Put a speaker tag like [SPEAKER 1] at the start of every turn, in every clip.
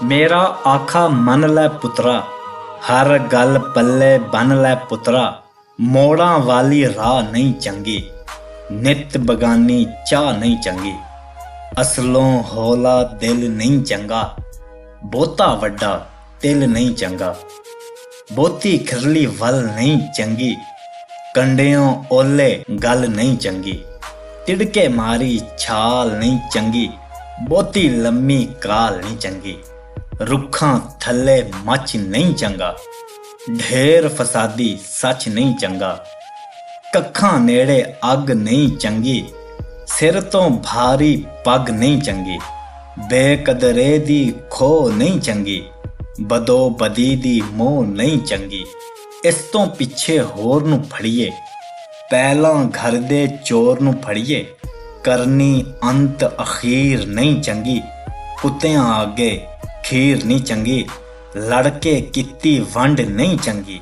[SPEAKER 1] मेरा आखा मन लै पुत्रा, हर गल पल्ले बन लै पुत्रा। मोड़ां वाली राह नहीं चंगी, नित बगानी चाह नहीं चंगी। असलों हौला दिल नहीं चंगा, बहुता वड्डा तिल नहीं चंगा। बहुती खिरली वल नहीं चंगी, कंडियों ओले गल नहीं चंगी। तिड़के मारी छाल नहीं चंगी, बहुती लम्मी काल नहीं चंगी। रुखां थल्ले मच नहीं चंगा, ढेर फसादी सच नहीं चंगा। कखां नेड़े अग नहीं चंगी, सिर तो भारी पग नहीं चंगी। बेकदरे दी खो नहीं चंगी, बदो बदी दी मोह नहीं चंगी। इस तो पिछे होर नूं फड़िए, पहलां घर दे चोर नूं फड़िए। करनी अंत अखीर नहीं चंगी, कुत्तियां आगे खीर नहीं चंगी। लड़के कित्ती वंड नहीं चंगी,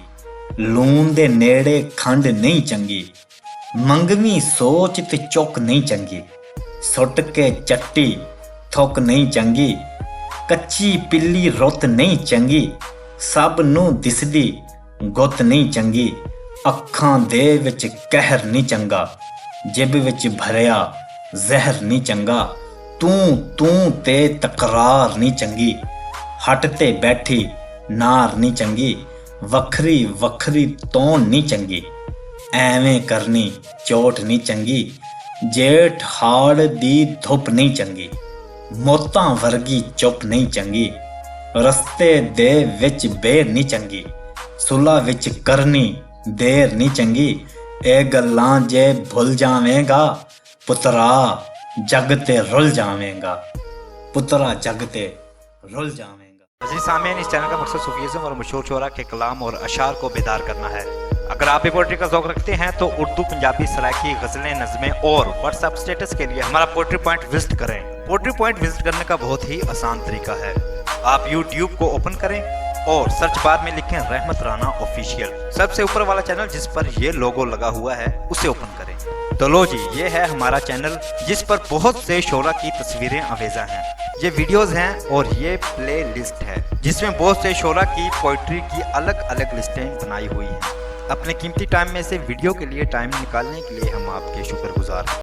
[SPEAKER 1] लून दे नेड़े खंड नहीं चंगी। मंगवी सोच ते चुक नहीं चंगी, सुट के चट्टी थुक नहीं चंगी। कच्ची पिल्ली रुत नहीं चंगी, सब नूं दिसदी गुत नहीं चंगी। अखां दे विच कहर नहीं चंगा, जिब विच भरिया जहर नहीं चंगा। तू ते तकरार नहीं चंगी, हट ते बैठी नार नहीं चंगी। वखरी वखरी तौन नहीं चंगी, एवें करनी चोट नहीं चंगी। जेठ हाड़ दी धुप नहीं चंगी, मौतां वर्गी चुप नहीं चंगी। रस्ते दे विच बेर नहीं चंगी, सुलह विच करनी देर नहीं चंगी। ए गल्लां जे भुल जावेंगा, पुत्रा जग ते रुल जावेंगा। पुत्रा जग ते रुल जावेंगा।
[SPEAKER 2] अजीज सामीन, इस चैनल का मकसद सूफीज़्म और मशहूर शोरा के कलाम और अशार को बेदार करना है। अगर आप भी पोइट्री का शौक रखते हैं तो उर्दू, पंजाबी, सराइकी, गजलें, नज़में और व्हाट्सएप स्टेटस के लिए हमारा पोइट्री पॉइंट विजिट करें। पोइट्री पॉइंट विजिट करने का बहुत ही आसान तरीका है। आप यूट्यूब को ओपन करें और सर्च बार में लिखें रहमत राना ऑफिशियल। सबसे ऊपर वाला चैनल जिस पर ये लोगो लगा हुआ है उसे ओपन करें। तो लो जी, ये है हमारा चैनल जिस पर बहुत से शोरा की तस्वीरें आवेजा हैं। ये वीडियोस हैं और ये प्ले लिस्ट है जिसमें बहुत से शोरा की पोइट्री की अलग अलग लिस्टें बनाई हुई हैं। अपने कीमती टाइम में से वीडियो के लिए टाइम निकालने के लिए हम आपके शुक्रगुजार हैं।